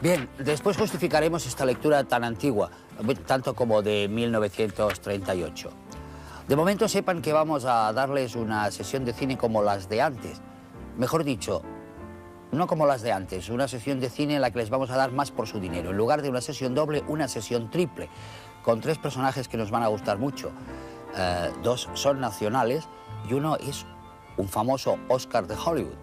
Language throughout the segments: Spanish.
Bien, después justificaremos esta lectura tan antigua, tanto como de 1938. De momento sepan que vamos a darles una sesión de cine como las de antes. Mejor dicho, no como las de antes, una sesión de cine en la que les vamos a dar más por su dinero. En lugar de una sesión doble, una sesión triple, con 3 personajes que nos van a gustar mucho. 2 son nacionales y uno es un famoso Oscar de Hollywood.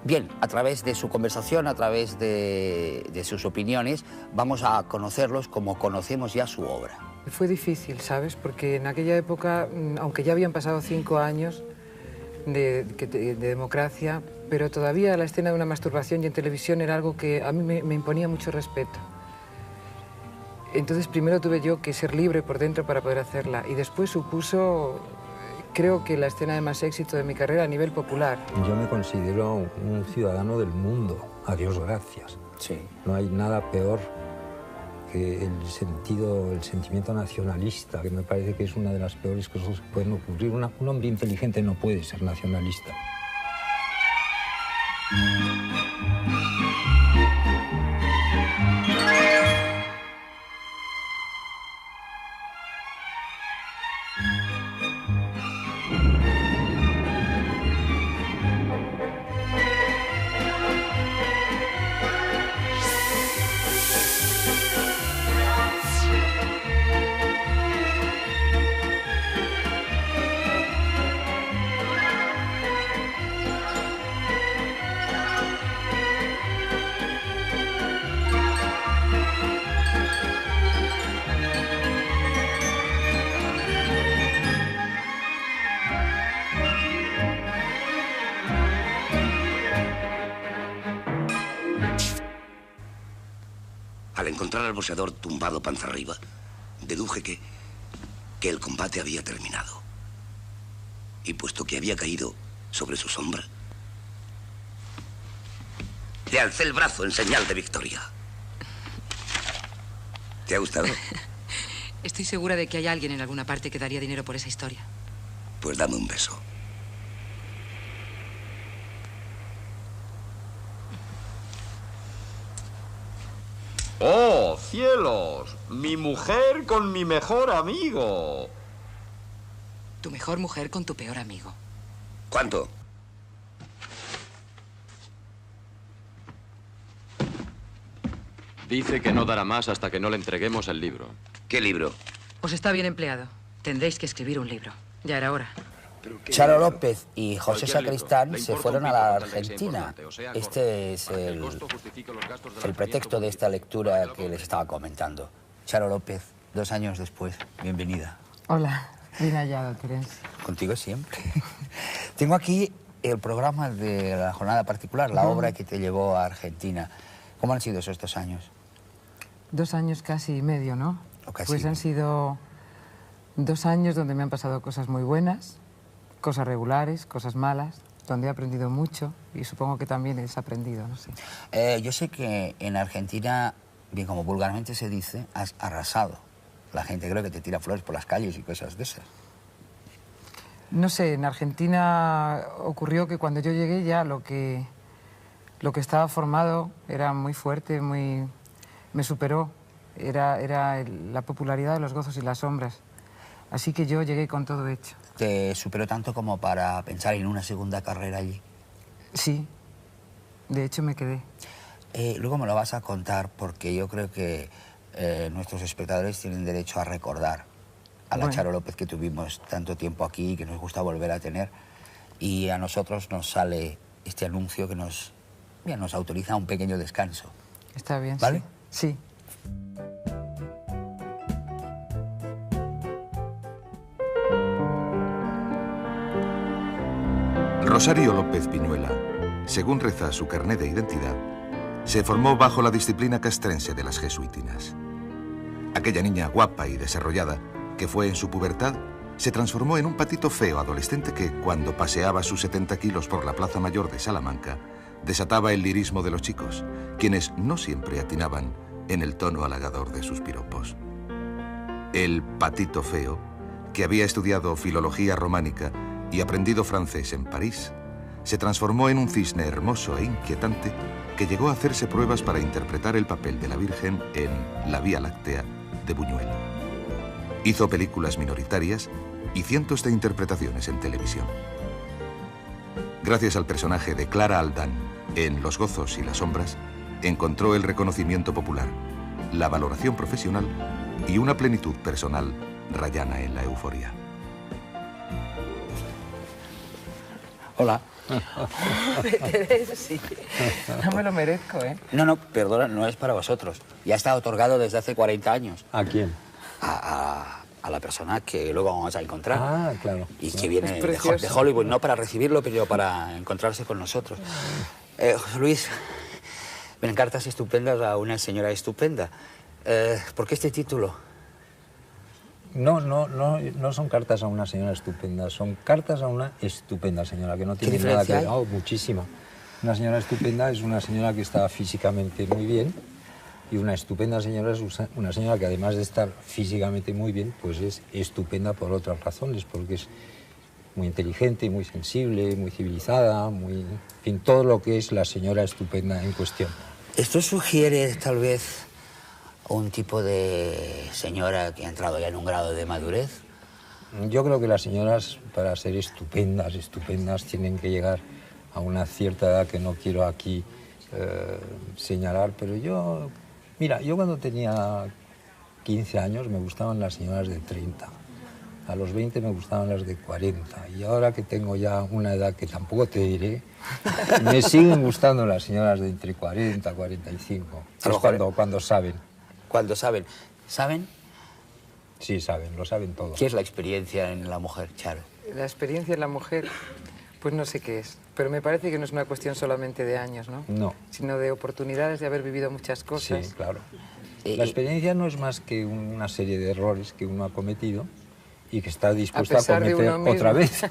Bien, a través de su conversación, a través de sus opiniones, vamos a conocerlos como conocemos ya su obra. Fue difícil, ¿sabes? Porque en aquella época, aunque ya habían pasado 5 años de democracia, pero todavía la escena de una masturbación y en televisión era algo que a mí me imponía mucho respeto. Entonces primero tuve yo que ser libre por dentro para poder hacerla y después supuso, creo que la escena de más éxito de mi carrera a nivel popular. Yo me considero un ciudadano del mundo, a Dios gracias. Sí. No hay nada peor que el sentimiento nacionalista, que me parece que es una de las peores cosas que pueden ocurrir. Un hombre inteligente no puede ser nacionalista. Al encontrar al boxeador tumbado panza arriba, deduje que el combate había terminado. Y puesto que había caído sobre su sombra, le alcé el brazo en señal de victoria. ¿Te ha gustado? Estoy segura de que hay alguien en alguna parte que daría dinero por esa historia. Pues dame un beso. ¡Oh, cielos! ¡Mi mujer con mi mejor amigo! Tu mejor mujer con tu peor amigo. ¿Cuánto? Dice que no dará más hasta que no le entreguemos el libro. ¿Qué libro? Os está bien empleado. Tendréis que escribir un libro. Ya era hora. Charo López y José Sacristán se fueron a la Argentina. Este es el pretexto de esta lectura que les estaba comentando. Charo López, 2 años después, bienvenida. Hola, bien hallado, Terence. Contigo siempre. Tengo aquí el programa de la jornada particular, la obra que te llevó a Argentina. ¿Cómo han sido esos 2 años? 2 años casi y medio, ¿no? O casi Pues han sido 2 años donde me han pasado cosas muy buenas, cosas regulares, cosas malas, donde he aprendido mucho y supongo que también he desaprendido, no sé. Yo sé que en Argentina, bien como vulgarmente se dice, has arrasado. La gente creo que te tira flores por las calles y cosas de esas. No sé, en Argentina ocurrió que cuando yo llegué ya lo que estaba formado era muy fuerte, me superó. Era la popularidad de los gozos y las sombras. Así que yo llegué con todo hecho. ¿Te superó tanto como para pensar en una segunda carrera allí? Sí, de hecho me quedé. Luego me lo vas a contar porque yo creo que nuestros espectadores tienen derecho a recordar a la Charo López que tuvimos tanto tiempo aquí y que nos gusta volver a tener. Y a nosotros nos sale este anuncio que nos autoriza un pequeño descanso. Está bien, ¿vale? Sí. Rosario López Piñuela, según reza su carné de identidad, se formó bajo la disciplina castrense de las jesuitinas. Aquella niña guapa y desarrollada, que fue en su pubertad, se transformó en un patito feo adolescente que, cuando paseaba sus 70 kilos por la Plaza Mayor de Salamanca, desataba el lirismo de los chicos, quienes no siempre atinaban en el tono halagador de sus piropos. El patito feo, que había estudiado filología románica y aprendido francés en París, se transformó en un cisne hermoso e inquietante que llegó a hacerse pruebas para interpretar el papel de la Virgen en La Vía Láctea de Buñuel. Hizo películas minoritarias y cientos de interpretaciones en televisión. Gracias al personaje de Clara Aldán en Los gozos y las sombras, encontró el reconocimiento popular, la valoración profesional y una plenitud personal rayana en la euforia. Hola. Sí. No me lo merezco, ¿eh? No, perdona, no es para vosotros. Ya está otorgado desde hace 40 años. ¿A quién? A la persona que luego vamos a encontrar. Ah, claro. Y que viene de precioso. Hollywood, no para recibirlo, pero para encontrarse con nosotros. José Luis, ven cartas estupendas a una señora estupenda. ¿Por qué este título? No son cartas a una señora estupenda, son cartas a una estupenda señora, que no tiene ¿Qué nada que diferencia ver. hay? Oh, muchísima. Una señora estupenda es una señora que está físicamente muy bien, y una estupenda señora es una señora que, además de estar físicamente muy bien, pues es estupenda por otras razones, porque es muy inteligente, muy sensible, muy civilizada, en fin, todo lo que es la señora estupenda en cuestión. Esto sugiere, tal vez, un tipo de señora que ha entrado ya en un grado de madurez. Yo creo que las señoras, para ser estupendas, tienen que llegar a una cierta edad que no quiero aquí señalar, pero yo cuando tenía 15 años me gustaban las señoras de 30, a los 20 me gustaban las de 40, y ahora que tengo ya una edad que tampoco te diré, me siguen gustando las señoras de entre 40 y 45, es cuando saben. Cuando saben. ¿Saben? Sí, saben, lo saben todo. ¿Qué es la experiencia en la mujer, Charo? La experiencia en la mujer, pues no sé qué es. Pero me parece que no es una cuestión solamente de años, ¿no? No. Sino de oportunidades, de haber vivido muchas cosas. Sí, claro. La experiencia no es más que una serie de errores que uno ha cometido y que está dispuesto a cometer otra vez.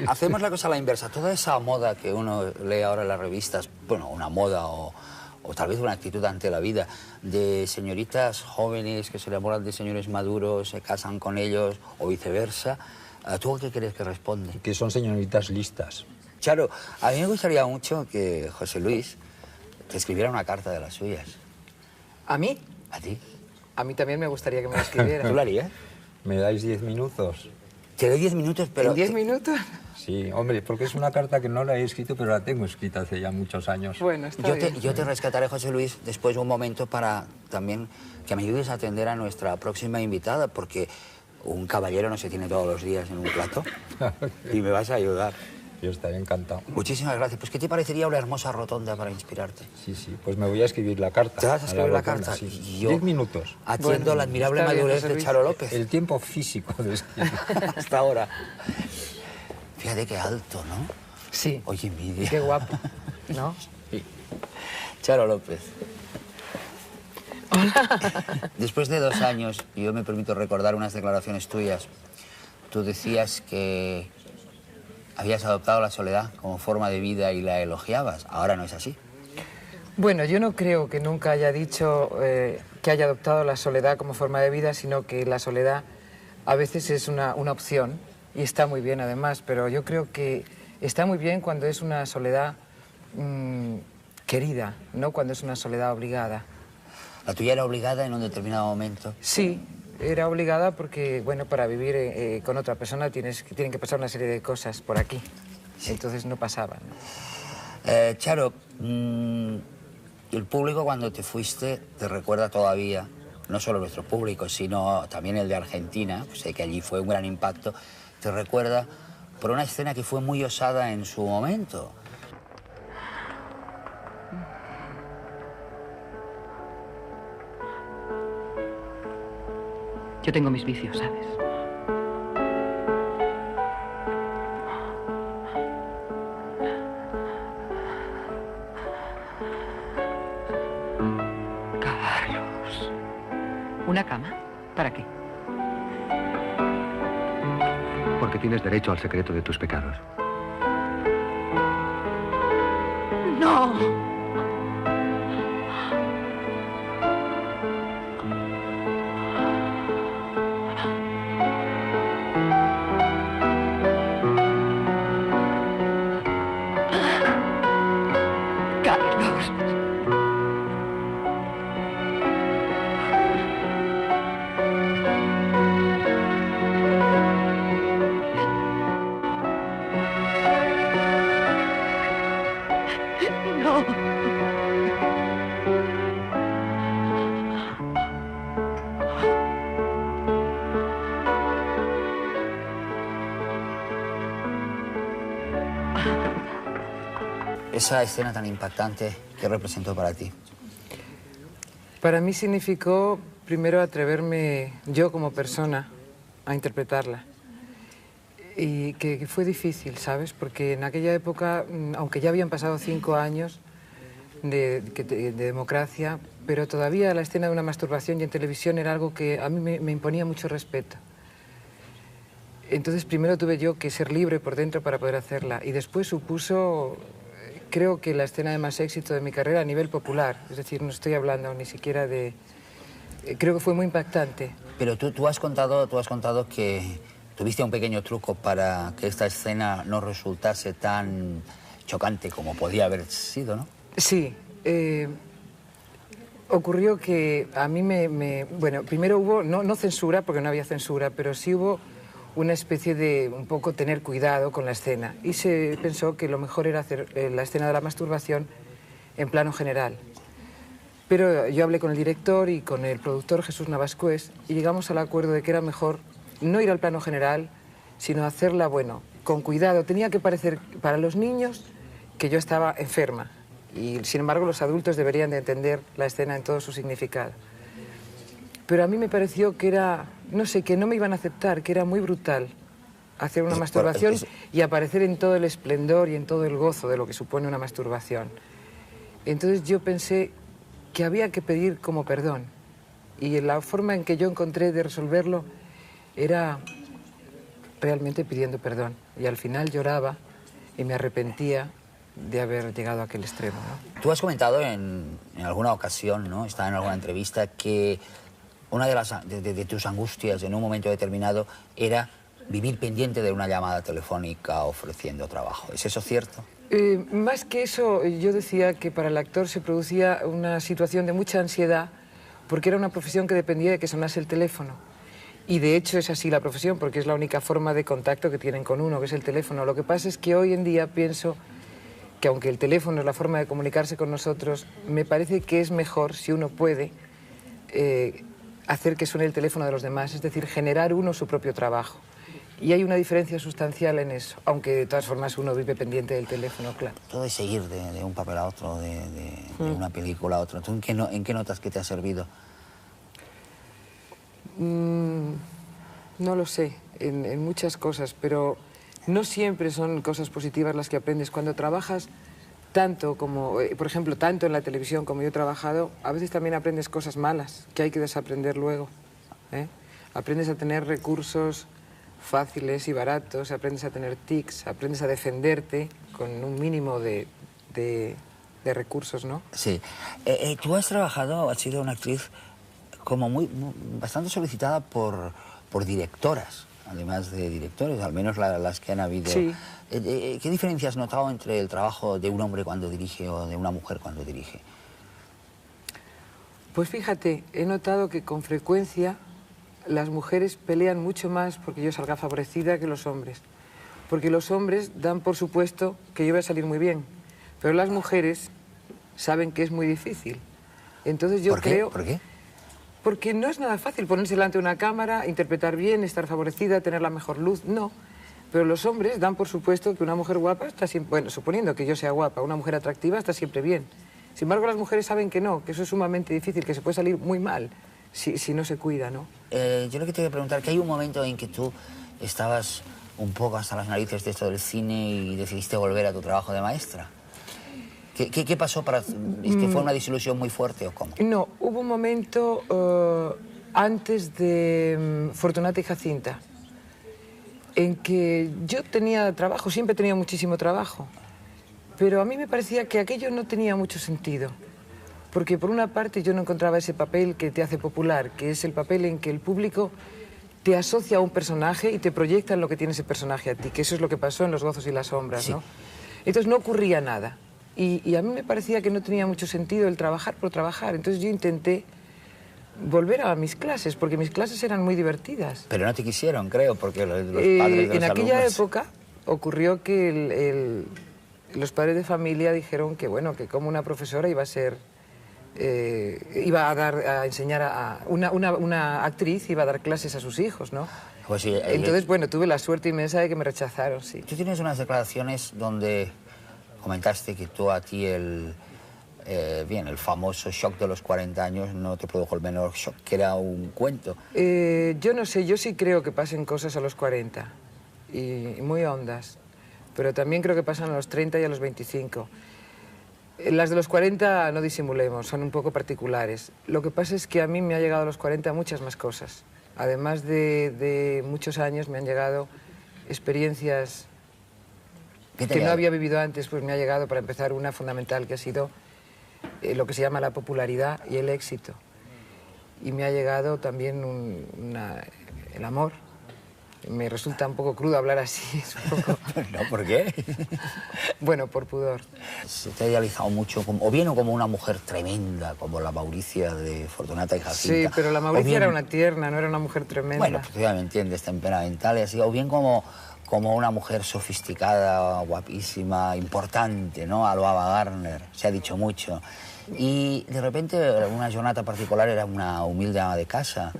Hacemos la cosa a la inversa. Toda esa moda que uno lee ahora en las revistas, bueno, una moda o tal vez una actitud ante la vida, de señoritas jóvenes que se enamoran de señores maduros, se casan con ellos o viceversa, ¿tú a qué crees que responde? Que son señoritas listas. Charo, a mí me gustaría mucho que José Luis te escribiera una carta de las suyas. ¿A mí? ¿A ti? A mí también me gustaría que me lo escribiera. ¿Tú lo harías? ¿Me dais 10 minutos? Te doy 10 minutos, pero... ¿En 10 minutos? Sí, hombre, porque es una carta que no la he escrito, pero la tengo escrita hace ya muchos años. Bueno, está bien. Yo te rescataré, José Luis, después de un momento para también que me ayudes a atender a nuestra próxima invitada, porque un caballero no se tiene todos los días en un plato y me vas a ayudar. Yo estaré encantado. Muchísimas gracias. Pues, ¿qué te parecería una hermosa rotonda para inspirarte? Sí, pues me voy a escribir la carta. ¿Te vas a escribir la rotonda, carta? Sí. Y yo 10 minutos. atiendo la admirable está bien, madurez José de Luis. Charo López. El tiempo físico de escribir. Hasta ahora. Fíjate qué alto, ¿no? Sí. Oye, envidia. Qué guapo, ¿no? Sí. Charo López. Hola. Después de 2 años, y yo me permito recordar unas declaraciones tuyas, tú decías que habías adoptado la soledad como forma de vida y la elogiabas. Ahora no es así. Bueno, yo no creo que nunca haya dicho que haya adoptado la soledad como forma de vida, sino que la soledad a veces es una opción y está muy bien además, pero yo creo que está muy bien cuando es una soledad querida, no cuando es una soledad obligada. ¿La tuya era obligada en un determinado momento? Sí, era obligada porque, bueno, para vivir con otra persona tienen que pasar una serie de cosas por aquí. Sí. Entonces no pasaban. Charo, el público cuando te fuiste te recuerda todavía, no solo nuestro público, sino también el de Argentina, sé que allí fue un gran impacto, te recuerda por una escena que fue muy osada en su momento. Yo tengo mis vicios, ¿sabes? Carlos. ¿Una cama? ¿Para qué? Porque tienes derecho al secreto de tus pecados. ¡No! esa escena tan impactante, ¿qué representó para ti? Para mí significó, primero, atreverme yo como persona a interpretarla. Y que fue difícil, ¿sabes? Porque en aquella época, aunque ya habían pasado 5 años de democracia, pero todavía la escena de una masturbación y en televisión era algo que a mí me imponía mucho respeto. Entonces primero tuve yo que ser libre por dentro para poder hacerla y después supuso, creo que la escena de más éxito de mi carrera a nivel popular, es decir, no estoy hablando ni siquiera de... Creo que fue muy impactante. Pero tú has contado que tuviste un pequeño truco para que esta escena no resultase tan chocante como podía haber sido, ¿no? Sí. Ocurrió que a mí bueno, primero hubo, no censura, porque no había censura, pero sí hubo una especie de, un poco, tener cuidado con la escena. Y se pensó que lo mejor era hacer la escena de la masturbación en plano general. Pero yo hablé con el director y con el productor Jesús Navascués y llegamos al acuerdo de que era mejor no ir al plano general, sino hacerla, bueno, con cuidado. Tenía que parecer para los niños que yo estaba enferma. Y, sin embargo, los adultos deberían de entender la escena en todo su significado. Pero a mí me pareció que era, no sé, que no me iban a aceptar, que era muy brutal hacer una masturbación y aparecer en todo el esplendor y en todo el gozo de lo que supone una masturbación. Entonces yo pensé que había que pedir como perdón. Y la forma en que yo encontré de resolverlo era realmente pidiendo perdón. Y al final lloraba y me arrepentía de haber llegado a aquel extremo, ¿no? Tú has comentado en alguna ocasión, ¿no? Estaba en alguna entrevista, que una de tus angustias en un momento determinado era vivir pendiente de una llamada telefónica ofreciendo trabajo. ¿Es eso cierto? Más que eso, yo decía que para el actor se producía una situación de mucha ansiedad porque era una profesión que dependía de que sonase el teléfono. Y de hecho es así la profesión, porque es la única forma de contacto que tienen con uno, que es el teléfono. Lo que pasa es que hoy en día pienso que aunque el teléfono es la forma de comunicarse con nosotros, me parece que es mejor, si uno puede, hacer que suene el teléfono de los demás, es decir, generar uno su propio trabajo. Y hay una diferencia sustancial en eso, aunque de todas formas uno vive pendiente del teléfono, claro. Todo de seguir de un papel a otro, de una película a otra. ¿Tú en qué notas que te ha servido? No lo sé, en muchas cosas, pero no siempre son cosas positivas las que aprendes. Cuando trabajas tanto como, por ejemplo, tanto en la televisión como yo he trabajado, a veces también aprendes cosas malas que hay que desaprender luego, ¿eh? Aprendes a tener recursos fáciles y baratos, aprendes a tener tics, aprendes a defenderte con un mínimo de recursos, ¿no? Sí. Tú has trabajado, has sido una actriz como bastante solicitada por directoras, además de directores, al menos las que han habido. Sí. ¿Qué diferencia has notado entre el trabajo de un hombre cuando dirige o de una mujer cuando dirige? Pues fíjate, he notado que con frecuencia las mujeres pelean mucho más porque yo salga favorecida que los hombres. Porque los hombres dan por supuesto que yo voy a salir muy bien, pero las mujeres saben que es muy difícil. Entonces yo creo... ¿Por qué? Porque no es nada fácil ponerse delante de una cámara, interpretar bien, estar favorecida, tener la mejor luz, no. Pero los hombres dan por supuesto que una mujer guapa está siempre... Bueno, suponiendo que yo sea guapa, una mujer atractiva está siempre bien. Sin embargo, las mujeres saben que no, que eso es sumamente difícil, que se puede salir muy mal si no se cuida, ¿no? Yo lo que te voy a preguntar, que hay un momento en que tú estabas un poco hasta las narices de esto del cine y decidiste volver a tu trabajo de maestra. ¿Qué pasó para...? ¿Es que fue una desilusión muy fuerte o cómo? No, hubo un momento antes de Fortunata y Jacinta en que yo tenía trabajo, siempre tenía muchísimo trabajo, pero a mí me parecía que aquello no tenía mucho sentido, porque por una parte yo no encontraba ese papel que te hace popular, que es el papel en que el público te asocia a un personaje y te proyecta en lo que tiene ese personaje a ti, que eso es lo que pasó en Los gozos y las sombras, sí, ¿no? Entonces no ocurría nada. Y a mí me parecía que no tenía mucho sentido el trabajar por trabajar. Entonces yo intenté volver a mis clases, porque mis clases eran muy divertidas. Pero no te quisieron, creo, porque los padres de los en aquella alumnos... época ocurrió que los padres de familia dijeron que, bueno, que como una profesora iba a ser... iba a enseñar a... Una actriz iba a dar clases a sus hijos, ¿no? Pues sí, entonces, bueno, tuve la suerte inmensa de que me rechazaron, sí. Tú tienes unas declaraciones donde comentaste que tú a ti el famoso shock de los 40 años no te produjo el menor shock, que era un cuento. Yo no sé, yo sí creo que pasen cosas a los 40, y muy hondas, pero también creo que pasan a los 30 y a los 25. Las de los 40, no disimulemos, son un poco particulares. Lo que pasa es que a mí me ha llegado a los 40 muchas más cosas. Además de muchos años, me han llegado experiencias que no había vivido antes, pues me ha llegado, para empezar, una fundamental, que ha sido lo que se llama la popularidad y el éxito. Y me ha llegado también el amor. Me resulta un poco crudo hablar así. Es un poco... No, ¿por qué? Bueno, por pudor. Se te ha idealizado mucho, o bien como una mujer tremenda, como la Mauricia de Fortunata y Jacinta. Sí, pero la Mauricia era una tierna, no era una mujer tremenda. Bueno, pues ya me entiendes, temperamental y así, o bien como una mujer sofisticada, guapísima, importante, ¿no? Alba Gardner, se ha dicho mucho. Y de repente una Jonata particular era una humilde ama de casa,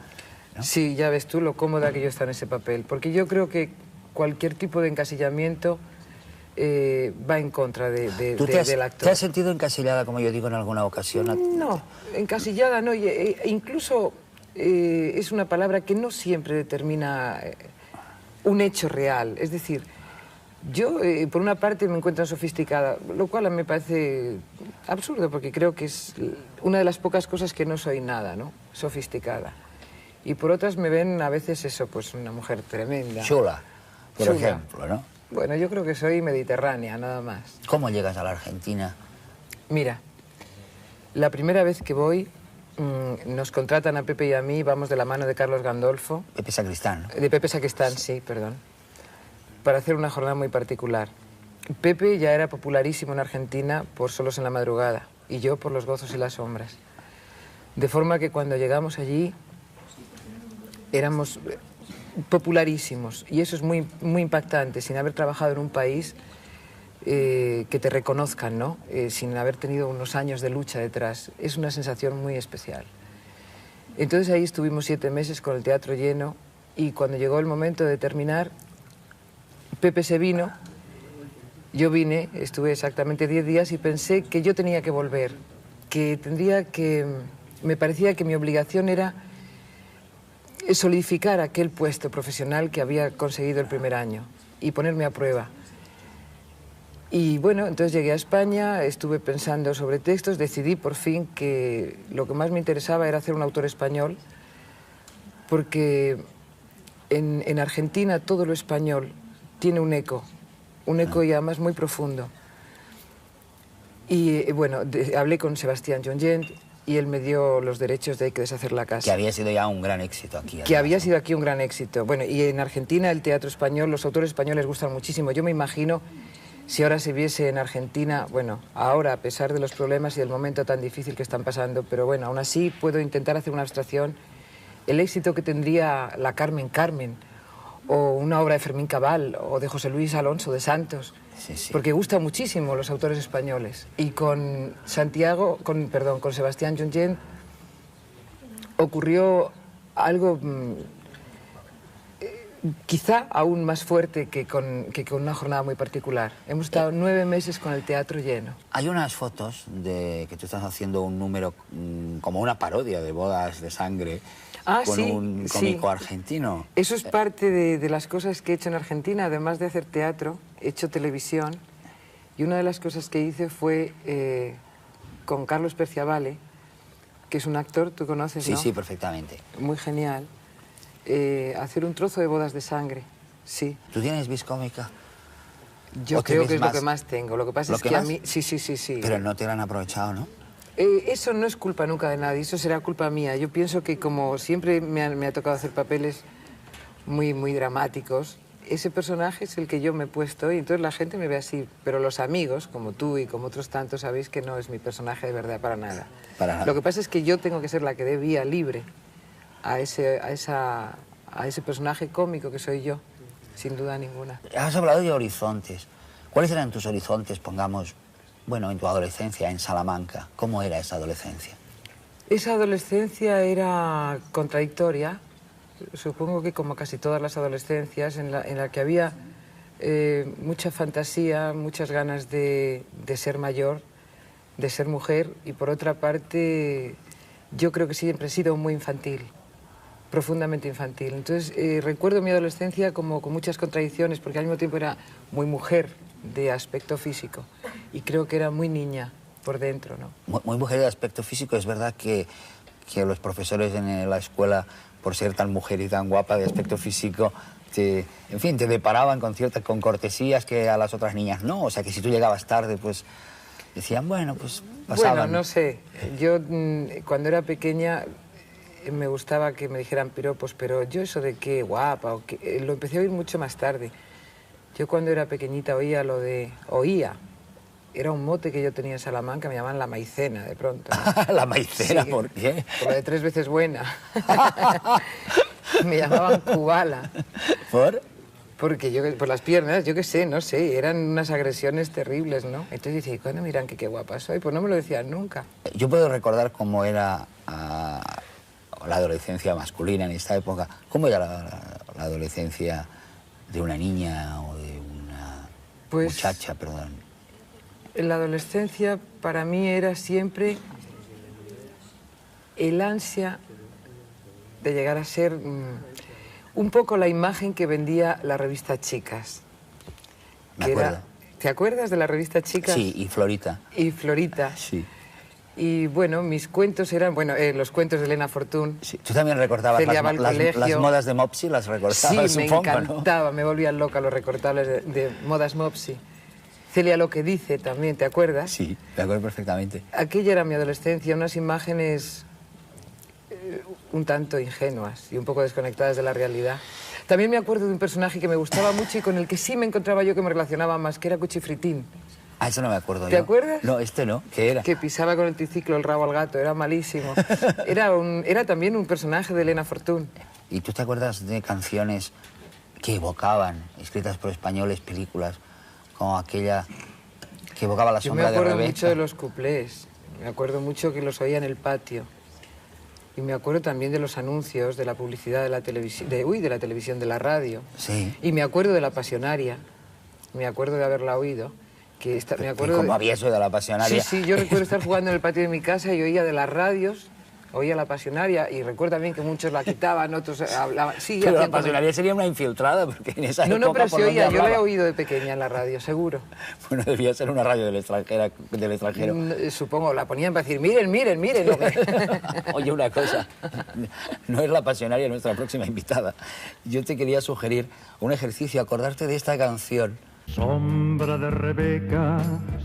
¿no? Sí, ya ves tú lo cómoda que yo está en ese papel, porque yo creo que cualquier tipo de encasillamiento va en contra del actor. ¿Te has sentido encasillada, como yo digo en alguna ocasión? No, encasillada no, incluso es una palabra que no siempre determina un hecho real. Es decir, yo por una parte me encuentro sofisticada, lo cual me parece absurdo, porque creo que es una de las pocas cosas que no soy nada, ¿no? Sofisticada. Y por otras me ven a veces eso, pues una mujer tremenda. Chula, por ejemplo, ¿no? Bueno, yo creo que soy mediterránea, nada más. ¿Cómo llegas a la Argentina? Mira, la primera vez que voy, nos contratan a Pepe y a mí, vamos de la mano de Carlos Gandolfo. Pepe Sacristán. De Pepe Sacristán, sí, perdón. Para hacer una jornada muy particular. Pepe ya era popularísimo en Argentina por Solos en la Madrugada, y yo por Los Gozos y las Sombras. De forma que cuando llegamos allí éramos popularísimos, y eso es muy, muy impactante, sin haber trabajado en un país que te reconozcan, ¿no? Sin haber tenido unos años de lucha detrás. Es una sensación muy especial. Entonces ahí estuvimos 7 meses con el teatro lleno, y cuando llegó el momento de terminar, Pepe se vino, yo vine, estuve exactamente 10 días y pensé que yo tenía que volver, que tendría que... Me parecía que mi obligación era solidificar aquel puesto profesional que había conseguido el primer año y ponerme a prueba. Y bueno, entonces llegué a España, estuve pensando sobre textos, decidí por fin que lo que más me interesaba era hacer un autor español, porque en Argentina todo lo español tiene un eco y además muy profundo. Y bueno, hablé con Sebastián Junyent y él me dio los derechos de Hay que deshacer la casa. Que había sido ya un gran éxito aquí. Que había sido aquí un gran éxito. Bueno, y en Argentina el teatro español, los autores españoles gustan muchísimo. Yo me imagino, si ahora se viese en Argentina, bueno, ahora a pesar de los problemas y del momento tan difícil que están pasando, pero bueno, aún así puedo intentar hacer una abstracción, el éxito que tendría la Carmen Carmen, o una obra de Fermín Cabal, o de José Luis Alonso de Santos, porque gustan muchísimo los autores españoles. Y con con Sebastián Junyent ocurrió algo quizá aún más fuerte que con una jornada muy particular. Hemos estado 9 meses con el teatro lleno. Hay unas fotos de que tú estás haciendo un número como una parodia de Bodas de Sangre, con un cómico argentino. Eso es parte de las cosas que he hecho en Argentina. Además de hacer teatro, he hecho televisión, y una de las cosas que hice fue con Carlos Perciavale, que es un actor, tú conoces, ¿no? Sí, perfectamente. Muy genial. Hacer un trozo de Bodas de Sangre, sí. ¿Tú tienes vis cómica? Yo creo que es lo que más tengo. Lo que pasa es que a mí... Sí. Pero no te lo han aprovechado, ¿no? Eso no es culpa nunca de nadie, eso será culpa mía. Yo pienso que como siempre me ha tocado hacer papeles muy, muy dramáticos, ese personaje es el que yo me he puesto y entonces la gente me ve así. Pero los amigos, como tú y como otros tantos, sabéis que no es mi personaje de verdad para nada. Lo que pasa es que yo tengo que ser la que dé vía libre a ese personaje cómico que soy yo, sin duda ninguna. Has hablado de horizontes. ¿Cuáles eran tus horizontes, pongamos, bueno, en tu adolescencia, en Salamanca? ¿Cómo era esa adolescencia? Esa adolescencia era contradictoria, supongo que como casi todas las adolescencias, en la que había mucha fantasía, muchas ganas de ser mayor, de ser mujer, y por otra parte yo creo que siempre he sido muy infantil, profundamente infantil. Entonces recuerdo mi adolescencia como con muchas contradicciones, porque al mismo tiempo era muy mujer de aspecto físico y creo que era muy niña por dentro, ¿no? Muy mujer de aspecto físico. Es verdad que los profesores en la escuela, por ser tan mujer y tan guapa de aspecto físico, en fin, te deparaban con cortesías que a las otras niñas no. O sea, que si tú llegabas tarde, pues decían, bueno, pues pasaban. Bueno, no sé. Yo cuando era pequeña me gustaba que me dijeran piropos, pero yo eso de qué guapa, o que, lo empecé a oír mucho más tarde. Yo cuando era pequeñita oía lo de... Era un mote que yo tenía en Salamanca, me llamaban la maicena, de pronto, ¿no? ¿La maicena? Sí, ¿Por qué? Por lo de 3 veces buena. Me llamaban Cubala. ¿Por? Porque yo, por las piernas, yo qué sé, no sé, eran unas agresiones terribles, ¿no? Entonces decía, ¿y cuándo miran que qué guapa soy? Pues no me lo decían nunca. Yo puedo recordar cómo era la adolescencia masculina en esta época. ¿Cómo era la adolescencia de una niña o de una muchacha, perdón? La adolescencia para mí era siempre el ansia de llegar a ser un poco la imagen que vendía la revista Chicas. Me acuerdo. ¿Te acuerdas de la revista Chicas? Sí, y Florita. Y Florita. Sí. Y bueno, mis cuentos eran, los cuentos de Elena Fortún. Sí. ¿Tú también recordabas las modas de Mopsy? ¿Las recordabas, sí, supongo, me encantaba, ¿no? Me volvían loca los recortables de modas Mopsy. Celia lo que dice también, ¿te acuerdas? Sí, me acuerdo perfectamente. Aquella era mi adolescencia, unas imágenes un tanto ingenuas y un poco desconectadas de la realidad. También me acuerdo de un personaje que me gustaba mucho y con el que sí me encontraba yo que me relacionaba más, que era Cuchifritín. Ah, eso no me acuerdo. ¿Te acuerdas? No, no. ¿Qué era? Que pisaba con el triciclo el rabo al gato, era malísimo. Era también un personaje de Elena Fortún. ¿Y tú te acuerdas de canciones que evocaban, escritas por españoles, películas, como aquella que evocaba la sombra de Rebeca? Yo me acuerdo mucho de los cuplés, me acuerdo mucho que los oía en el patio. Y me acuerdo también de los anuncios, de la publicidad de la televisión, de la televisión, de la radio. Sí. Y me acuerdo de La Pasionaria, me acuerdo de haberla oído. Me acuerdo ¿Cómo había eso de La Pasionaria? Sí, yo recuerdo estar jugando en el patio de mi casa y oía de las radios, oía La Pasionaria, y recuerdo también que muchos la quitaban, otros hablaban... Sí, pero La Pasionaria sería una infiltrada, porque en esa época... No, pero se oía, yo la he oído de pequeña en la radio, seguro. Bueno, debía ser una radio del extranjero. Supongo, la ponían para decir, miren, miren, miren. Oye, una cosa, no es La Pasionaria nuestra próxima invitada. Yo te quería sugerir un ejercicio, acordarte de esta canción. Sombra de Rebeca,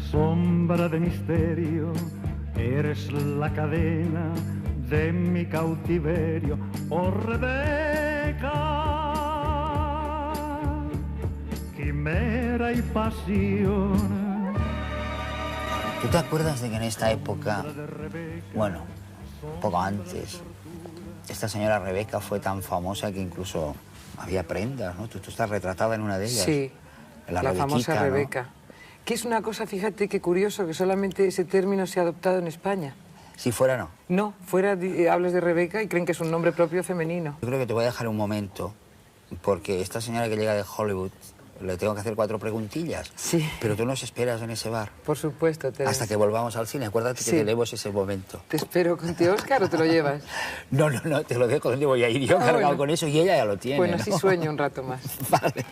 sombra de misterio, eres la cadena de mi cautiverio, oh Rebeca, quimera y pasión. ¿Tú te acuerdas de que en esta época, bueno, un poco antes, esta señora Rebeca fue tan famosa que incluso había prendas, ¿no? Tú estás retratada en una de ellas. Sí. La famosa Rebeca. ¿No? Que es una cosa, fíjate qué curioso, que solamente ese término se ha adoptado en España. Si fuera, no. No, fuera hablas de Rebeca y creen que es un nombre propio femenino. Yo creo que te voy a dejar un momento, porque esta señora que llega de Hollywood, le tengo que hacer 4 preguntillas. Sí. Pero tú nos esperas en ese bar. Por supuesto. Hasta que volvamos al cine. Acuérdate que tenemos ese momento. ¿Te espero contigo, Oscar, o te lo llevas? No, te lo dejo. ¿Dónde voy a ir yo cargado con eso? Y ella ya lo tiene. Bueno, ¿no? sí sueño un rato más. Vale.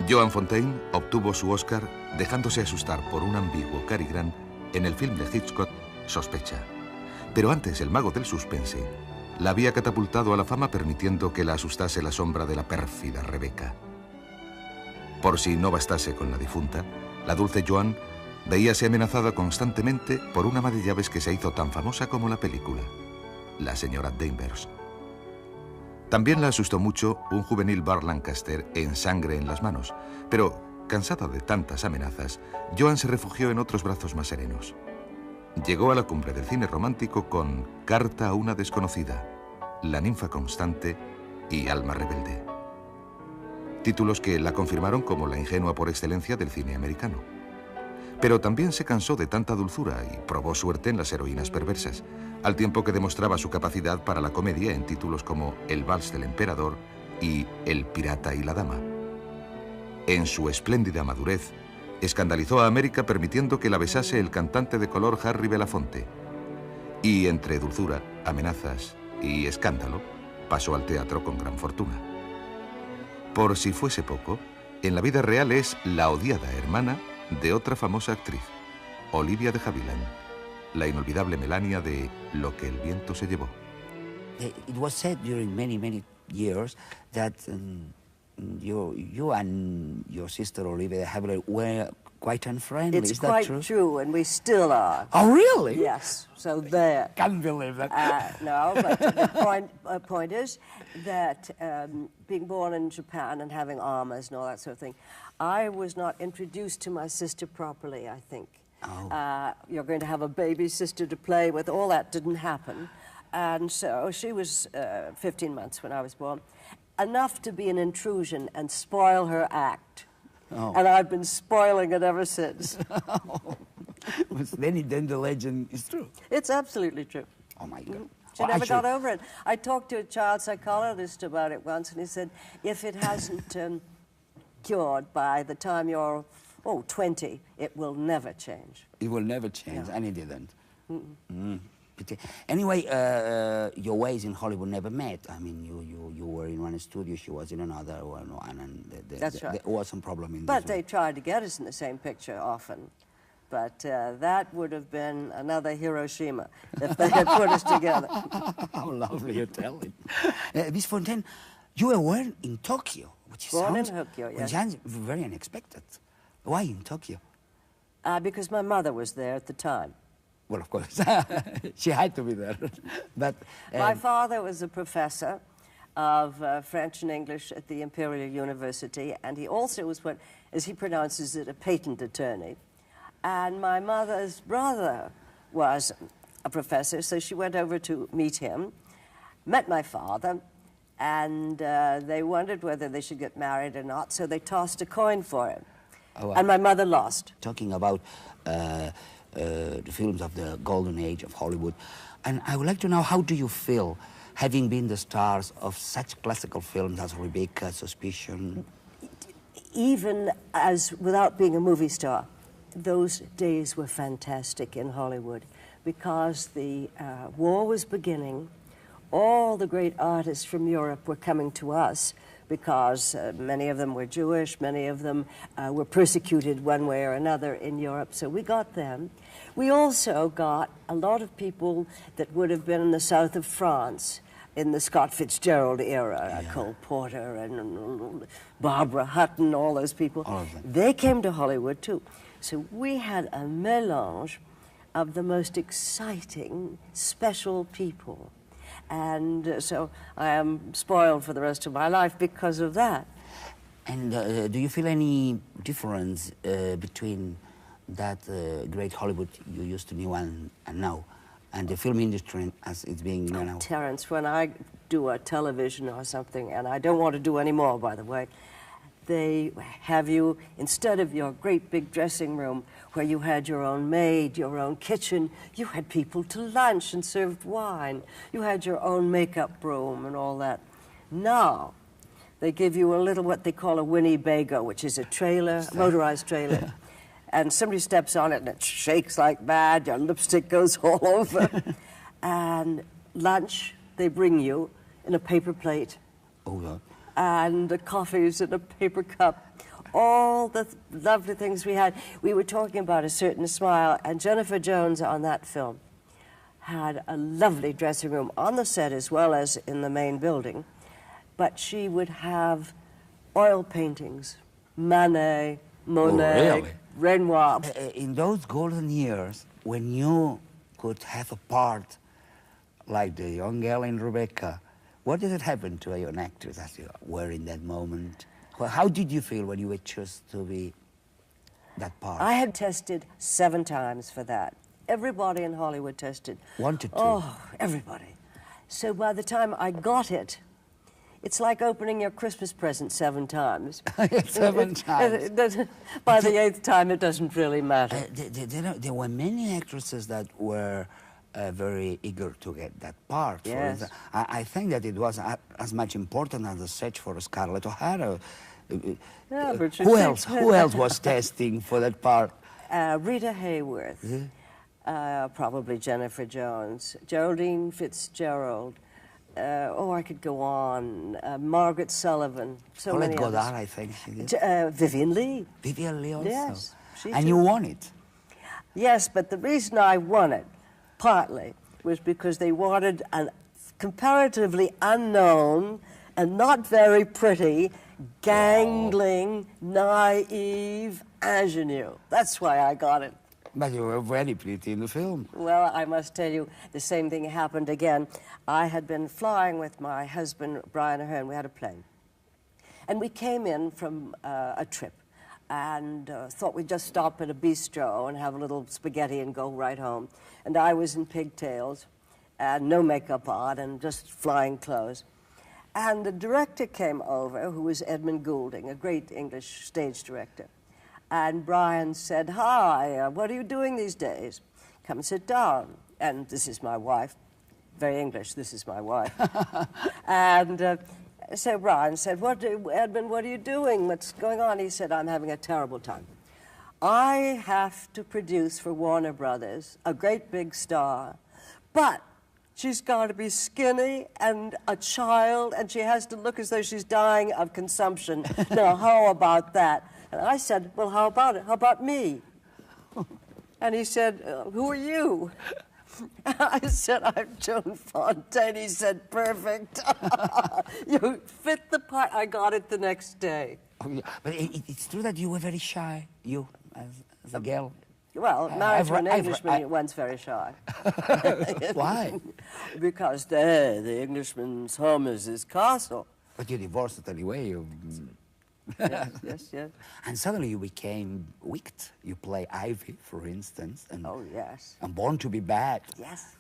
Joan Fontaine obtuvo su Oscar dejándose asustar por un ambiguo Cary Grant en el film de Hitchcock, Sospecha. Pero antes, el mago del suspense la había catapultado a la fama permitiendo que la asustase la sombra de la pérfida Rebeca. Por si no bastase con la difunta, la dulce Joan veíase amenazada constantemente por una ama de llaves que se hizo tan famosa como la película, la señora Danvers. También la asustó mucho un juvenil Burt Lancaster en Sangre en las manos, pero Cansado de tantas amenazas, Joan se refugió en otros brazos más serenos. Llegó a la cumbre del cine romántico con Carta a una desconocida, La ninfa constante y Alma rebelde. Títulos que la confirmaron como la ingenua por excelencia del cine americano. Pero también se cansó de tanta dulzura y probó suerte en las heroínas perversas, al tiempo que demostraba su capacidad para la comedia en títulos como El vals del emperador y El pirata y la dama. En su espléndida madurez, escandalizó a América permitiendo que la besase el cantante de color Harry Belafonte. Y entre dulzura, amenazas y escándalo, pasó al teatro con gran fortuna. Por si fuese poco, en la vida real es la odiada hermana de otra famosa actriz, Olivia de Havilland, la inolvidable Melania de Lo que el viento se llevó. It was said during many years that you and your sister Olivia de Havilland were quite unfriendly. It's Is that quite true? true, and we still are. Oh, really? Yes. So there. Can't believe that. No, but the point is that being born in Japan and having armors and all that sort of thing, I was not introduced to my sister properly, I think. Oh. You're going to have a baby sister to play with. All that didn't happen. And so she was 15 months when I was born. Enough to be an intrusion and spoil her act. Oh. And I've been spoiling it ever since. Then the legend is true. It's absolutely true. Oh, my God. She never got over it. I talked to a child psychologist about it once, and he said, if it hasn't cured by the time you're, 20, it will never change. It will never change, No. and it didn't. Anyway, your ways in Hollywood never met. I mean, you were in one studio, she was in another one, and That's right. there was some problem in But this they one. tried to get us in the same picture often. But that would have been another Hiroshima if they had put us together. How lovely you tell it. Miss Fontaine, you were born in Tokyo, which Born in sounds, Tokyo, which yes. sounds very unexpected. Why in Tokyo? Because my mother was there at the time. Well, of course, she had to be there. But My father was a professor of French and English at the Imperial University, and he also was what, as he pronounces it, a patent attorney. And my mother's brother was a professor, so she went over to meet him, met my father, and they wondered whether they should get married or not, so they tossed a coin for him. Oh, and my mother lost. Talking about the films of the golden age of Hollywood, and I would like to know, how do you feel having been the stars of such classical films as Rebecca, Suspicion? Even as, without being a movie star, those days were fantastic in Hollywood because the war was beginning. All the great artists from Europe were coming to us because many of them were Jewish, many of them were persecuted one way or another in Europe, so we got them. We also got a lot of people that would have been in the south of France in the Scott Fitzgerald era, Cole Porter and Barbara Hutton, all those people. All of them. They came to Hollywood too. So we had a mélange of the most exciting, special people. And so I am spoiled for the rest of my life because of that. And do you feel any difference between that great Hollywood you used to know and now, and the film industry as it's being now? Terence, when I do a television or something, and I don't want to do any more, by the way, they have you, instead of your great big dressing room where you had your own maid, your own kitchen, you had people to lunch and served wine. You had your own makeup room and all that. Now, they give you a little what they call a Winnebago, which is a trailer, motorized trailer. And somebody steps on it and it shakes like mad, your lipstick goes all over. And lunch, they bring you in a paper plate. Oh, yeah. And the coffees in a paper cup. All the lovely things we had. We were talking about A Certain Smile, and Jennifer Jones on that film had a lovely dressing room on the set as well as in the main building. But she would have oil paintings, Manet, Monet, Oh, really? Renoir. In those golden years, when you could have a part like the young girl in Rebecca, what did it happen to a young actress as you were in that moment? Well, how did you feel when you were chosen to be that part? I had tested 7 times for that. Everybody in Hollywood tested. 1 to 2? Oh, everybody. So by the time I got it, it's like opening your Christmas present 7 times. 7 times. By the 8th time, it doesn't really matter. There were many actresses that were very eager to get that part. Yes. I think that it was as much important as the search for Scarlett O'Hara. Yeah, Who else was testing for that part? Rita Hayworth, probably Jennifer Jones, Geraldine Fitzgerald. I could go on. Margaret Sullivan. So Paulette many Goddard, others. I think she did. Vivian Leigh. Vivian Leigh also. Yes. And you won it. Yes, but the reason I won it, partly, was because they wanted a comparatively unknown and not very pretty, gangling, naive ingenue. That's why I got it. But you were very pretty in the film. Well, I must tell you, the same thing happened again. I had been flying with my husband, Brian Aherne. We had a plane. And we came in from a trip and thought we'd just stop at a bistro and have a little spaghetti and go right home. And I was in pigtails and no makeup on and just flying clothes. And the director came over, who was Edmund Goulding, a great English stage director. And Brian said, "Hi, what are you doing these days? Come and sit down." And this is my wife. Very English, this is my wife. And so Brian said, Edmund, what are you doing? What's going on? He said, "I'm having a terrible time. I have to produce for Warner Brothers a great big star, but she's got to be skinny and a child, and she has to look as though she's dying of consumption. Now, how about that?" And I said, "Well, how about it? How about me?" And he said, "Who are you?" I said, "I'm Joan Fontaine." He said, "Perfect." You fit the part. I got it the next day. Oh, yeah. But it's true that you were very shy, you, as a girl. Well, married to an Englishman, one's very shy. Why? Because the Englishman's home is his castle. But you divorced anyway. Yes. And suddenly you became wicked. You play Ivy, for instance. And, oh, yes. And Born to be Bad. Yes.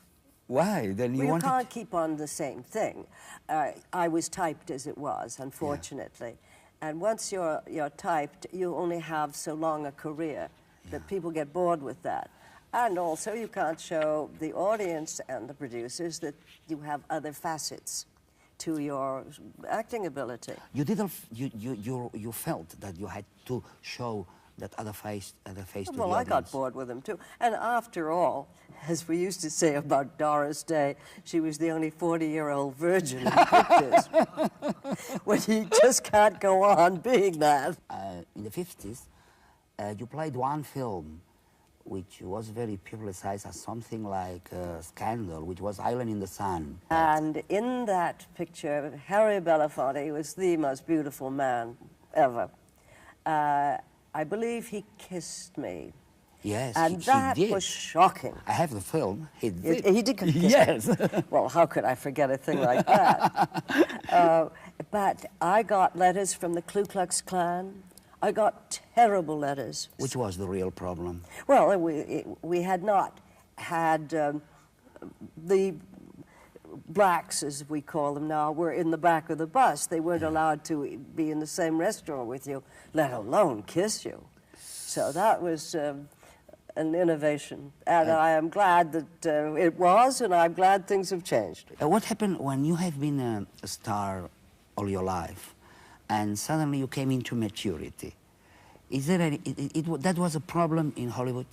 Why? Then you wanted... can't keep on the same thing. I was typed as it was, unfortunately. Yeah. And once you're typed, you only have so long a career that people get bored with that. And also, you can't show the audience and the producers that you have other facets to your acting ability. You didn't. You felt that you had to show that other face to the audience. Well, I got bored with them too. And after all, as we used to say about Doris Day, she was the only 40-year-old virgin in pictures. When you just can't go on being that. In the 50s, you played one film which was very publicized as something like a scandal, which was Island in the Sun. And in that picture, Harry Belafonte was the most beautiful man ever. I believe he kissed me. Yes, and that was shocking. I have the film. He did. He did kiss yes. me. Well, how could I forget a thing like that? But I got letters from the Ku Klux Klan. I got terrible letters. Which was the real problem? Well, we had not had the blacks, as we call them now, were in the back of the bus. They weren't allowed to be in the same restaurant with you, let alone kiss you. So that was an innovation. And I am glad that it was, and I'm glad things have changed. What happened when you have been a star all your life, and suddenly you came into maturity? Is there any, that was a problem in Hollywood?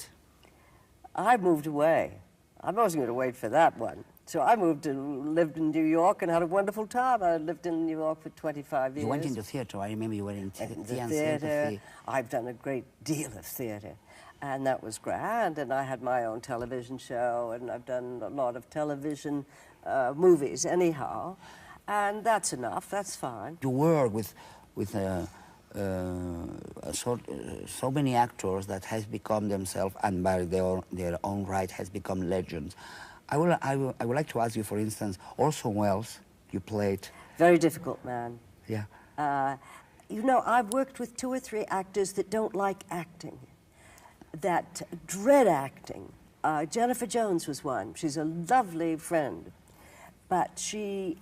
I moved away. I wasn't going to wait for that one. So I moved and lived in New York and had a wonderful time. I lived in New York for 25 years. You went into theater. I remember you were in theater. I've done a great deal of theater, and that was grand. And I had my own television show, and I've done a lot of television movies anyhow. And that's enough. That's fine. You work with so many actors that has become themselves, and by their own right has become legends. I would like to ask you, for instance, Orson Welles, you played. Very difficult man. Yeah. You know, I've worked with 2 or 3 actors that don't like acting. that dread acting. Jennifer Jones was one. She's a lovely friend, but she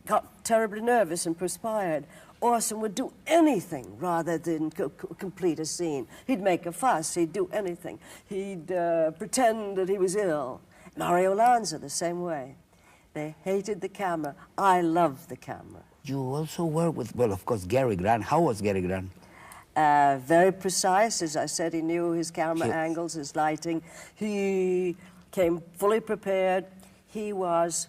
got terribly nervous and perspired. Orson would do anything rather than complete a scene. He'd make a fuss, he'd do anything. He'd pretend that he was ill. Mario Lanza, the same way. They hated the camera. I loved the camera. You also work with, well, of course, Gary Grant. How was Gary Grant? Very precise, as I said. He knew his camera angles, his lighting. He came fully prepared. He was,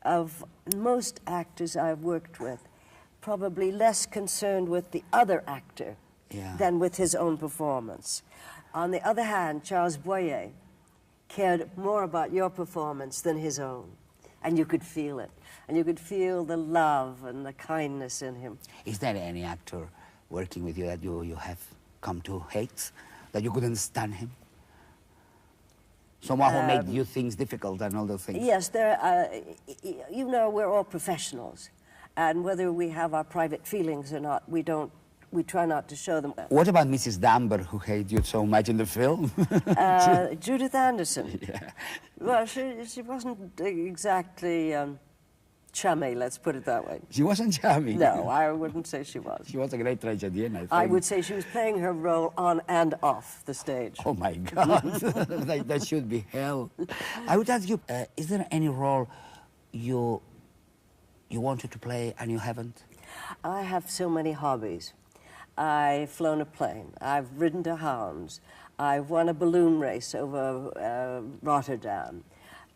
of most actors I've worked with, probably less concerned with the other actor than with his own performance. On the other hand, Charles Boyer cared more about your performance than his own. And you could feel it. And you could feel the love and the kindness in him. Is there any actor working with you that you have come to hate, that you couldn't stand him? Someone who made you things difficult and all those things? Yes, you know, we're all professionals. And whether we have our private feelings or not, we try not to show them. What about Mrs. Danber, who hated you so much in the film? Judith Anderson. Yeah. Well, she wasn't exactly chummy, let's put it that way. She wasn't chummy? No, I wouldn't say she was. She was a great tragedian, I think. I would say she was playing her role on and off the stage. Oh, my God. that should be hell. I would ask you, is there any role you wanted to play and you haven't? I have so many hobbies. I've flown a plane. I've ridden to hounds. I've won a balloon race over Rotterdam.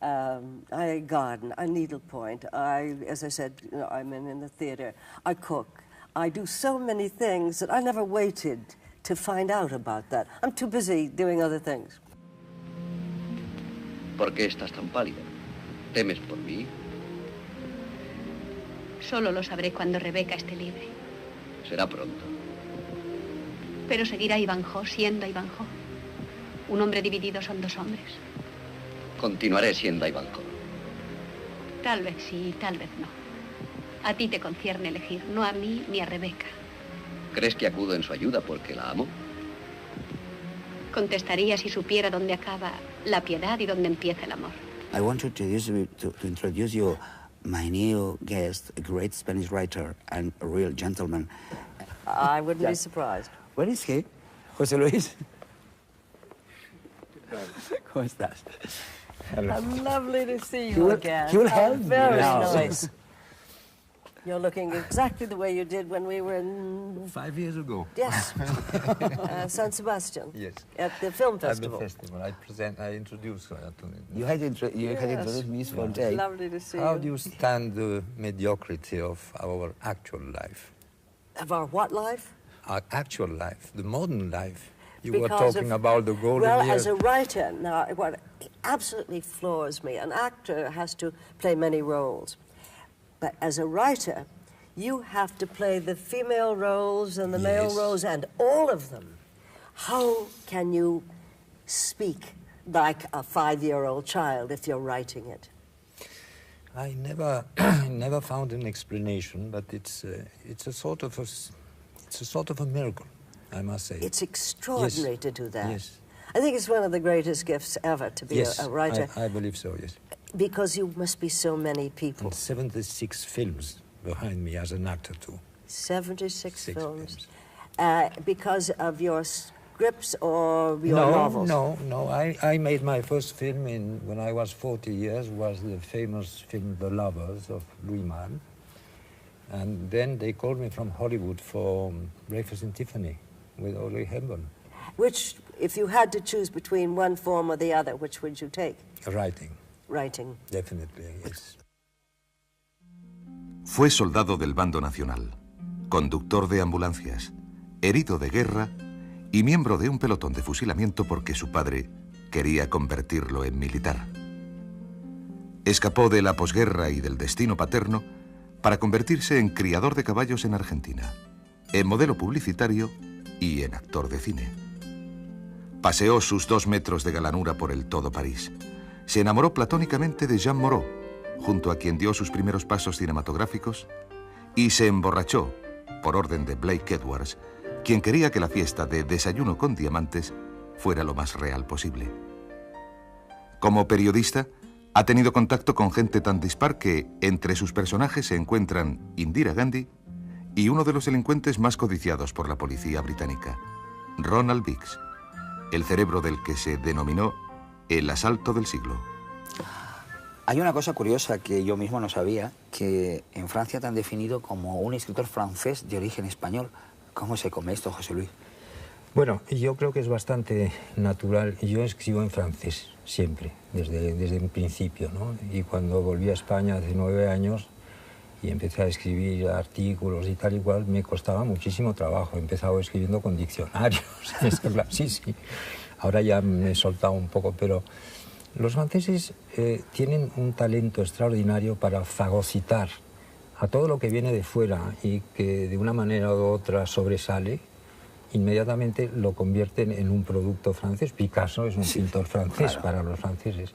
I garden. I needlepoint. As I said, you know, I'm in the theater. I cook. I do so many things that I never waited to find out about that. I'm too busy doing other things. ¿Por qué estás tan pálida? ¿Temes por mí? Solo lo sabré cuando Rebeca esté libre. Será pronto. Pero seguirá Ivanhoe siendo Ivanhoe. Un hombre dividido son dos hombres. Continuaré siendo Ivanhoe. Tal vez sí, tal vez no. A ti te concierne elegir, no a mí ni a Rebeca. ¿Crees que acudo en su ayuda porque la amo? Contestaría si supiera dónde acaba la piedad y dónde empieza el amor. I want to introduce you my new guest, a great Spanish writer and a real gentleman. I wouldn't be surprised. Where is he? José Luis. ¿Cómo estás? Hello. Lovely to see you again. He will help me. Very nice. You're looking exactly the way you did when we were in... 5 years ago. Yes. San Sebastian. Yes. At the film festival. At the festival. I introduced her to me. You had introduced Miss Fontaine. Lovely to see you. How do you stand the mediocrity of our actual life? Of our what life? Our actual life, the modern life. You were talking about the golden years. Well, as a writer, now, what absolutely floors me, an actor has to play many roles. But as a writer, you have to play the female roles and the male roles and all of them. How can you speak like a 5-year-old child if you're writing it? I never found an explanation, but it's a sort of a miracle, I must say. It's extraordinary to do that. Yes. I think it's one of the greatest gifts ever to be a writer. I believe so, yes. Because you must be so many people. And 76 films behind me as an actor, too. 76 films. Because of your scripts or your novels? No. I made my first film when I was 40 years, was the famous film The Lovers of Louis Malle. And then they called me from Hollywood for Breakfast in Tiffany with Audrey Hepburn. Which, if you had to choose between one form or the other, which would you take? Writing. Writing. Definitely, yes. Fue soldado del bando nacional, conductor de ambulancias, herido de guerra y miembro de un pelotón de fusilamiento porque su padre quería convertirlo en militar. Escapó de la posguerra y del destino paterno para convertirse en criador de caballos en Argentina, en modelo publicitario y en actor de cine. Paseó sus 2 metros de galanura por el todo París. Se enamoró platónicamente de Jean Moreau, junto a quien dio sus primeros pasos cinematográficos, y se emborrachó, por orden de Blake Edwards, quien quería que la fiesta de Desayuno con Diamantes fuera lo más real posible. Como periodista, ha tenido contacto con gente tan dispar que entre sus personajes se encuentran Indira Gandhi y uno de los delincuentes más codiciados por la policía británica, Ronald Biggs, el cerebro del que se denominó el asalto del siglo. Hay una cosa curiosa que yo mismo no sabía, que en Francia te han definido como un escritor francés de origen español. ¿Cómo se come esto, José Luis? Bueno, yo creo que es bastante natural. Yo escribo en francés siempre, desde un principio, ¿no? Y cuando volví a España hace 9 años y empecé a escribir artículos y tal y cual, me costaba muchísimo trabajo. He empezado escribiendo con diccionarios, sí. Ahora ya me he soltado un poco, pero los franceses tienen un talento extraordinario para fagocitar a todo lo que viene de fuera y que de una manera u otra sobresale. Inmediatamente lo convierten en un producto francés. Picasso es un pintor francés, claro, para los franceses.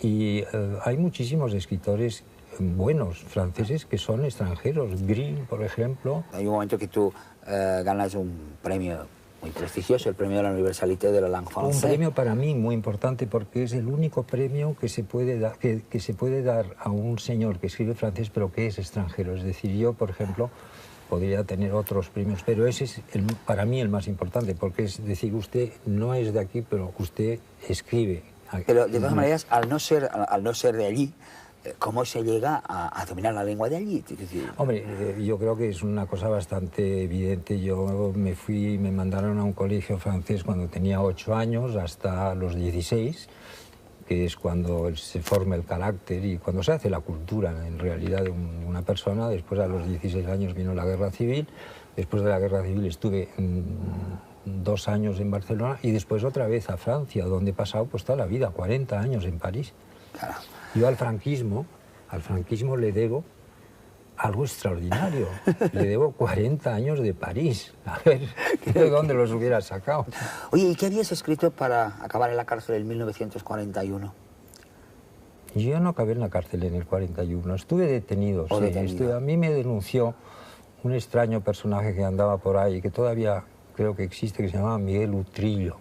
Y hay muchísimos escritores buenos franceses que son extranjeros. Grimm, por ejemplo. Hay un momento que tú ganas un premio muy prestigioso, el premio de la Universalité de la Langue Française. Un premio para mí muy importante porque es el único premio que se puede dar a un señor que escribe francés pero que es extranjero. Es decir, yo, por ejemplo, podría tener otros premios, pero ese es para mí el más importante, porque es decir, usted no es de aquí, pero usted escribe. Pero de todas maneras, al no ser de allí, ¿cómo se llega a dominar la lengua de allí? Hombre, yo creo que es una cosa bastante evidente. Yo me mandaron a un colegio francés cuando tenía 8 años hasta los 16, que es cuando se forma el carácter y cuando se hace la cultura, en realidad, de una persona. Después, a los 16 años, vino la Guerra Civil. Después de la Guerra Civil estuve 2 años en Barcelona y después otra vez a Francia, donde he pasado pues toda la vida, 40 años en París. Claro. Yo al franquismo le debo algo extraordinario. Le debo 40 años de París. A ver, ¿de dónde los hubiera sacado? Oye, ¿y qué habías escrito para acabar en la cárcel en 1941? Yo no acabé en la cárcel en el 41. Estuve detenido. A mí me denunció un extraño personaje que andaba por ahí, que todavía creo que existe, que se llamaba Miguel Utrillo.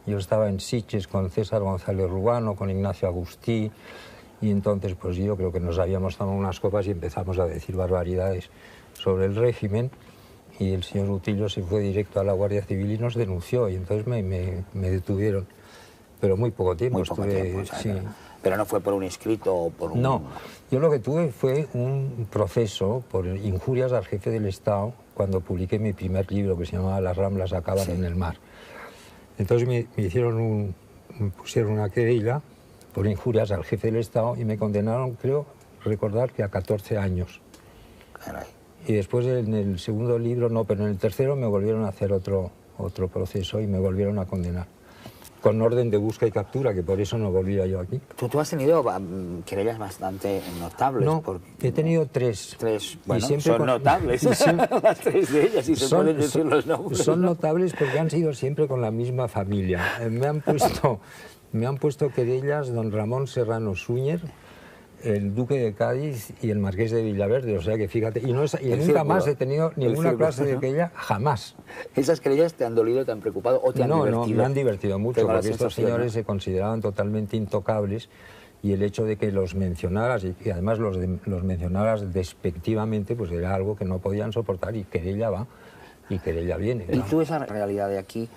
Yo estaba en Sitges con César González Ruano, con Ignacio Agustí, y entonces pues yo creo que nos habíamos tomado unas copas y empezamos a decir barbaridades sobre el régimen, y el señor Utrillo se fue directo a la Guardia Civil y nos denunció, y entonces me detuvieron. Pero muy poco tiempo. Muy poco tiempo, o sea, sí. Pero no fue por un escrito o por un... No, yo lo que tuve fue un proceso por injurias al jefe del Estado cuando publiqué mi primer libro, que se llamaba Las Ramblas acaban en el mar. Entonces me pusieron una querella por injurias al jefe del Estado y me condenaron, creo recordar, que a 14 años. Caray. Y después en el segundo libro, no, pero en el tercero me volvieron a hacer otro proceso y me volvieron a condenar. Con orden de busca y captura, que por eso no volvía yo aquí. Tú has tenido querellas bastante notables. No, he tenido 3. Bueno, son notables, las 3 de ellas, y se pueden decir los nombres. Son notables porque han sido siempre con la misma familia. Me han puesto querellas don Ramón Serrano Súñer, el duque de Cádiz y el marqués de Villaverde, o sea que fíjate, y nunca más he tenido ninguna clase de querella, jamás. ¿Esas querellas te han dolido, te han preocupado o te han divertido? No, me han divertido mucho, porque estos señores se consideraban totalmente intocables, y el hecho de que los mencionaras, y que además los mencionaras despectivamente, pues era algo que no podían soportar, y querella va, y querella viene. ¿Y tú esa realidad de aquí,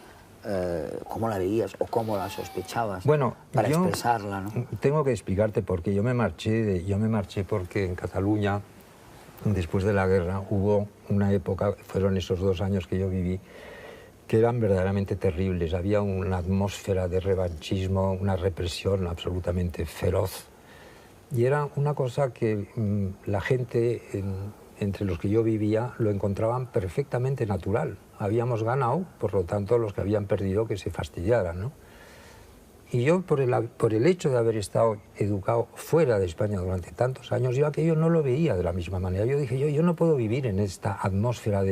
cómo la veías o cómo la sospechabas? Bueno, para expresarla, ¿no? Tengo que explicarte por qué. Yo me marché porque en Cataluña, después de la guerra, hubo una época, fueron esos 2 años que yo viví, que eran verdaderamente terribles. Había una atmósfera de revanchismo, una represión absolutamente feroz. Y era una cosa que la gente, entre los que yo vivía, lo encontraban perfectamente natural. Habíamos ganado, por lo tanto, los que habían perdido que se fastidiaran, ¿no? Y yo, por el hecho de haber estado educado fuera de España durante tantos años, yo aquello no lo veía de la misma manera. Yo dije, yo no puedo vivir en esta atmósfera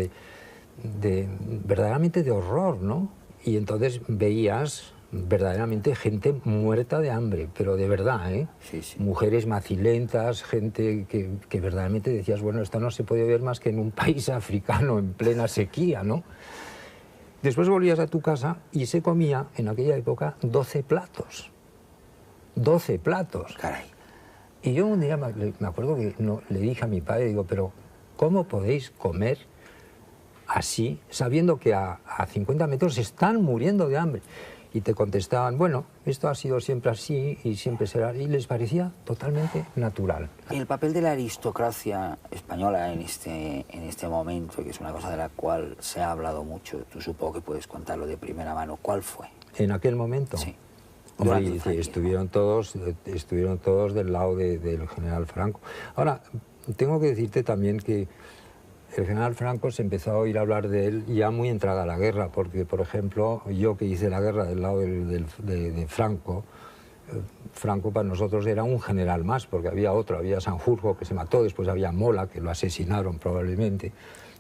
verdaderamente de horror, ¿no? Y entonces veías verdaderamente gente muerta de hambre, pero de verdad, ¿eh? Sí, sí. Mujeres macilentas, gente que verdaderamente decías, bueno, esto no se puede ver más que en un país africano en plena sequía, ¿no? Después volvías a tu casa y se comía en aquella época 12 platos. 12 platos. Caray. Y yo un día me acuerdo que le dije a mi padre, digo, pero ¿cómo podéis comer así, sabiendo que a 50 metros se están muriendo de hambre? Y te contestaban, bueno, esto ha sido siempre así y siempre será. Y les parecía totalmente natural. El papel de la aristocracia española en este momento, que es una cosa de la cual se ha hablado mucho, tú supongo que puedes contarlo de primera mano, ¿cuál fue? ¿En aquel momento? Sí. Hombre, estuvieron todos del lado del general Franco. Ahora, tengo que decirte también que el general Franco se empezó a oír hablar de él ya muy entrada la guerra, porque, por ejemplo, yo que hice la guerra del lado de Franco, Franco para nosotros era un general más, porque había otro, había Sanjurjo que se mató, después había Mola, que lo asesinaron probablemente,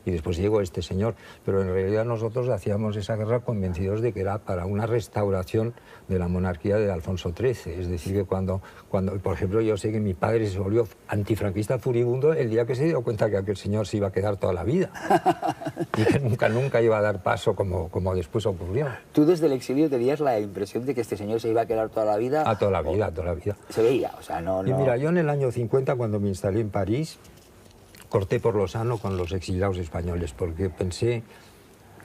y después llegó este señor. Pero en realidad nosotros hacíamos esa guerra convencidos de que era para una restauración de la monarquía de Alfonso XIII. Es decir, que cuando por ejemplo, yo sé que mi padre se volvió antifranquista furibundo el día que se dio cuenta que aquel señor se iba a quedar toda la vida y que nunca iba a dar paso como después ocurrió. ¿Tú desde el exilio tenías la impresión de que este señor se iba a quedar toda la vida? A toda la vida, a toda la vida. Se veía, o sea, no... Y mira, yo en el año 50, cuando me instalé en París, corté por lo sano con los exiliados españoles, porque pensé,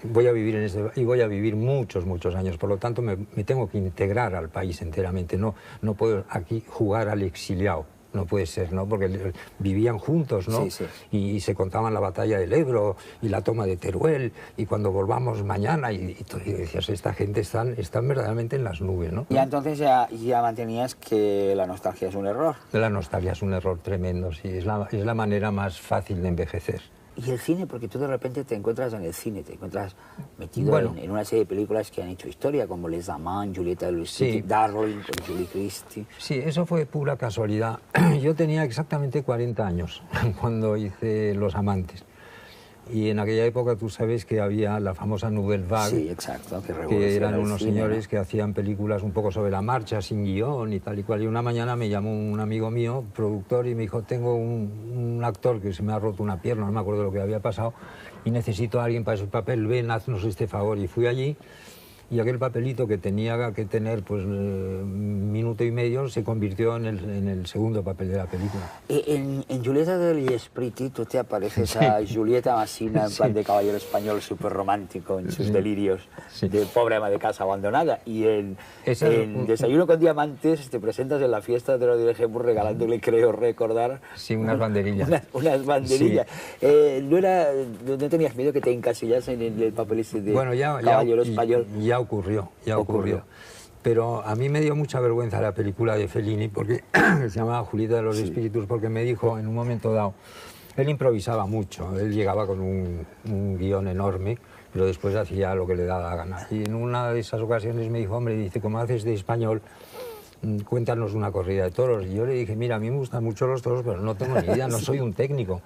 voy a vivir y voy a vivir muchos años, por lo tanto me tengo que integrar al país enteramente, no puedo aquí jugar al exiliado. No puede ser, ¿no? Porque vivían juntos, ¿no? Sí, sí. Y se contaban la batalla del Ebro y la toma de Teruel y cuando volvamos mañana y decías, esta gente están verdaderamente en las nubes, ¿no? Ya entonces ya mantenías que la nostalgia es un error. La nostalgia es un error tremendo, sí. Es la manera más fácil de envejecer. Y el cine, porque tú de repente te encuentras en el cine, te encuentras metido en una serie de películas que han hecho historia, como Les Amants, Julieta de Louis, sí. Darling, con Julie Christie. Sí, eso fue pura casualidad. Yo tenía exactamente 40 años cuando hice Los Amantes. Y en aquella época tú sabes que había la famosa Nouvelle Vague, sí, exacto, que eran unos cine, señores, ¿no?, que hacían películas un poco sobre la marcha, sin guión y tal y cual. Y una mañana me llamó un amigo mío, productor, y me dijo, tengo un actor que se me ha roto una pierna, no me acuerdo lo que había pasado, y necesito a alguien para ese papel, ven, haznos este favor. Y fui allí, y aquel papelito que tenía que tener pues minuto y medio se convirtió en el segundo papel de la película. En Julieta de L'Esprit tú te apareces a Julieta Massina en plan de caballero español súper romántico en sus delirios de pobre ama de casa abandonada, y en Desayuno con Diamantes te presentas en la fiesta de Rodríguez Hepburn regalándole, creo recordar, unas banderillas. Unas banderillas. Sí. ¿No tenías miedo que te encasillasen en el papel ese de caballero español? Ya ocurrió. Pero a mí me dio mucha vergüenza la película de Fellini, porque se llamaba Julieta de los Espíritus, porque me dijo en un momento dado, él improvisaba mucho, él llegaba con un guión enorme, pero después hacía lo que le daba la gana. Y en una de esas ocasiones me dijo, hombre, dice, como haces de español, cuéntanos una corrida de toros. Y yo le dije, mira, a mí me gustan mucho los toros, pero no tengo ni idea, no soy un técnico.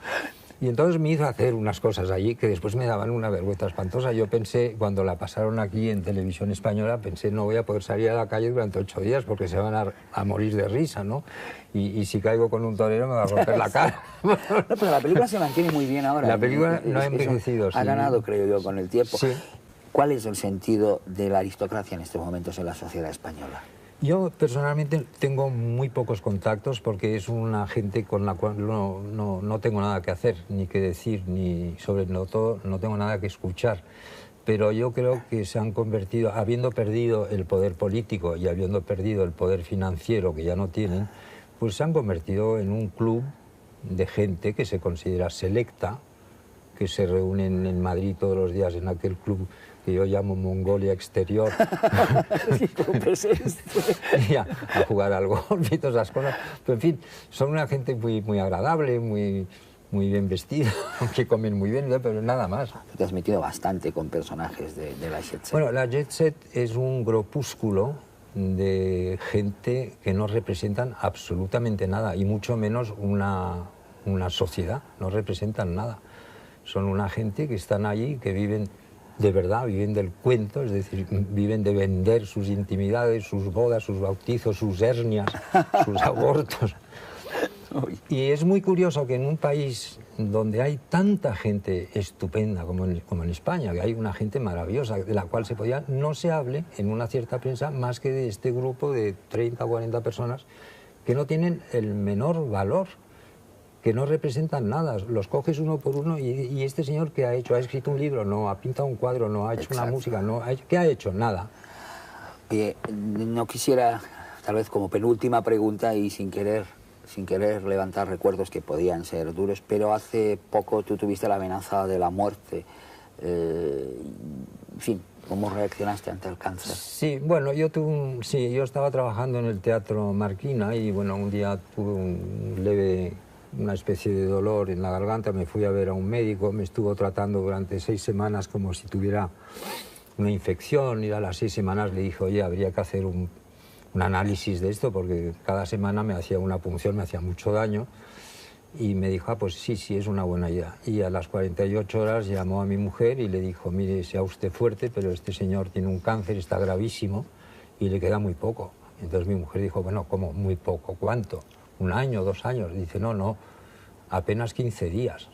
Y entonces me hizo hacer unas cosas allí que después me daban una vergüenza espantosa. Yo pensé, cuando la pasaron aquí en televisión española, pensé, no voy a poder salir a la calle durante 8 días porque se van a morir de risa, ¿no? Y si caigo con un torero me va a romper la cara. No, pero la película se mantiene muy bien ahora. La película no ha envejecido, sí. Ha ganado, creo yo, con el tiempo. Sí. ¿Cuál es el sentido de la aristocracia en estos momentos en la sociedad española? Yo personalmente tengo muy pocos contactos porque es una gente con la cual no tengo nada que hacer, ni que decir, ni sobre todo no tengo nada que escuchar. Pero yo creo que se han convertido, habiendo perdido el poder político y habiendo perdido el poder financiero que ya no tienen, pues se han convertido en un club de gente que se considera selecta, que se reúnen en Madrid todos los días en aquel club que yo llamo Mongolia Exterior, y a jugar al golf y todas esas cosas. Pero en fin, son una gente muy agradable, muy bien vestida, que comen muy bien, pero nada más. Te has metido bastante con personajes de la Jet Set. Bueno, la Jet Set es un grupúsculo de gente que no representan absolutamente nada, y mucho menos una sociedad, no representan nada. Son una gente que están allí, que viven de verdad, viven del cuento, es decir, viven de vender sus intimidades, sus bodas, sus bautizos, sus hernias, sus abortos. Y es muy curioso que en un país donde hay tanta gente estupenda como en España, que hay una gente maravillosa, de la cual no se hable en una cierta prensa más que de este grupo de 30 o 40 personas que no tienen el menor valor, que no representan nada. Los coges uno por uno y este señor ¿qué ha hecho? ¿Ha escrito un libro? No. ¿Ha pintado un cuadro? No. ¿Ha hecho una música? No. ¿Qué ha hecho? Nada. Oye, no quisiera, tal vez como penúltima pregunta y sin querer levantar recuerdos que podían ser duros, pero hace poco tú tuviste la amenaza de la muerte. En fin, ¿cómo reaccionaste ante el cáncer? Sí, bueno, yo estaba trabajando en el Teatro Marquina y bueno, un día tuve una especie de dolor en la garganta, me fui a ver a un médico, me estuvo tratando durante 6 semanas como si tuviera una infección y a las 6 semanas le dije, oye, habría que hacer un análisis de esto porque cada semana me hacía una punción, me hacía mucho daño y me dijo, pues sí, es una buena idea. Y a las 48 horas llamó a mi mujer y le dijo, mire, sea usted fuerte, pero este señor tiene un cáncer, está gravísimo y le queda muy poco. Entonces mi mujer dijo, bueno, ¿cómo muy poco? ¿Cuánto? ¿1 año, 2 años? Dice, no, apenas 15 días.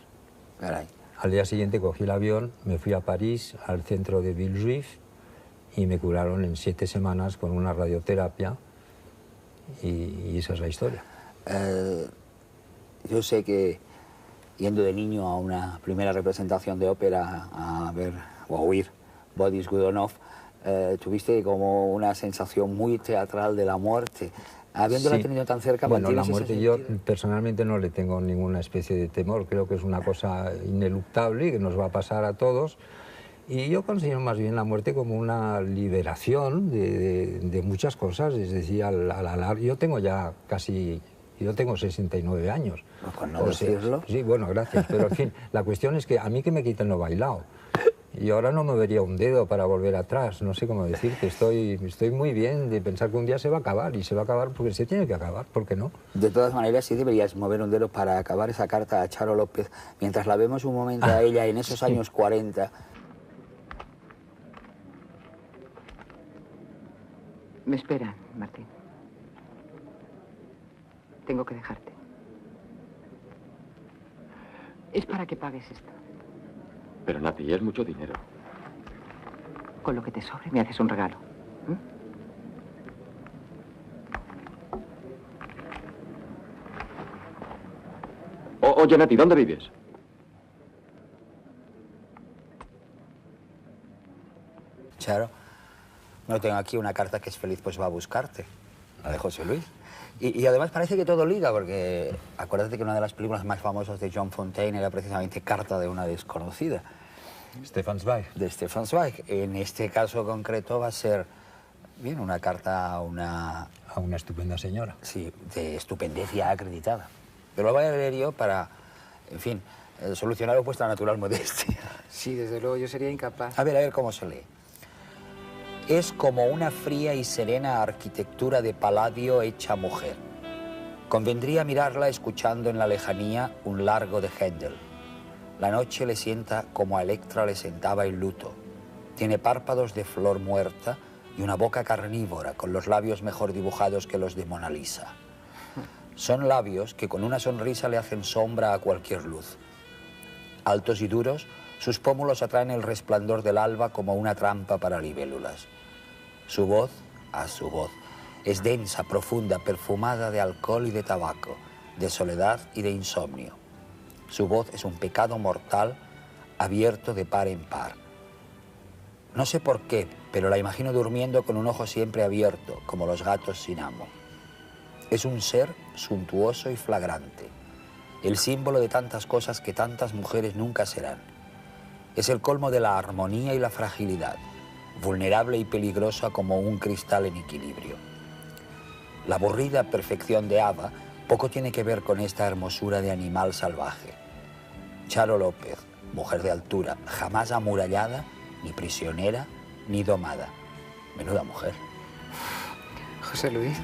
Caray. Al día siguiente cogí el avión, me fui a París, al centro de Villejuif, y me curaron en 7 semanas con una radioterapia y esa es la historia. Yo sé que yendo de niño a una primera representación de ópera a ver o a oír Boris Godunov, tuviste como una sensación muy teatral de la muerte. Habiéndola tenido tan cerca... Bueno, la muerte yo personalmente no le tengo ninguna especie de temor, creo que es una cosa ineluctable y que nos va a pasar a todos. Y yo considero más bien la muerte como una liberación de muchas cosas, es decir, yo tengo ya yo tengo 69 años. No, con no decirlo. Sí, bueno, gracias, pero en fin, la cuestión es que a mí que me quiten lo bailado. Y ahora no me vería un dedo para volver atrás, no sé cómo decirte, estoy muy bien de pensar que un día se va a acabar, y se va a acabar porque se tiene que acabar, ¿por qué no? De todas maneras, sí deberías mover un dedo para acabar esa carta a Charo López, mientras la vemos un momento a ella en esos años 40. Me esperan, Martín. Tengo que dejarte. Es para que pagues esto. Pero, Nati, es mucho dinero. Con lo que te sobre me haces un regalo. Oye, Nati, ¿dónde vives? Charo, no tengo aquí una carta que es feliz, pues va a buscarte. La de José Luis. Y además parece que todo liga, porque acuérdate que una de las películas más famosas de John Fontaine era precisamente Carta de una desconocida. Stefan Zweig. De Stefan Zweig. En este caso concreto va a ser, bien, una carta a una estupenda señora. Sí, de estupendez ya acreditada. Pero lo voy a leer yo para, en fin, solucionar vuestra natural modestia. Sí, desde luego, yo sería incapaz. A ver cómo se lee. Es como una fría y serena arquitectura de paladio hecha mujer. Convendría mirarla escuchando en la lejanía un largo de Händel. La noche le sienta como a Electra le sentaba el luto. Tiene párpados de flor muerta y una boca carnívora con los labios mejor dibujados que los de Mona Lisa. Son labios que con una sonrisa le hacen sombra a cualquier luz. Altos y duros, sus pómulos atraen el resplandor del alba como una trampa para libélulas. Su voz, es densa, profunda, perfumada de alcohol y de tabaco, de soledad y de insomnio. Su voz es un pecado mortal abierto de par en par. No sé por qué, pero la imagino durmiendo con un ojo siempre abierto, como los gatos sin amo. Es un ser suntuoso y flagrante, el símbolo de tantas cosas que tantas mujeres nunca serán. Es el colmo de la armonía y la fragilidad, vulnerable y peligrosa como un cristal en equilibrio. La aburrida perfección de Ava poco tiene que ver con esta hermosura de animal salvaje. Charo López, mujer de altura, jamás amurallada, ni prisionera, ni domada. Menuda mujer. José Luis.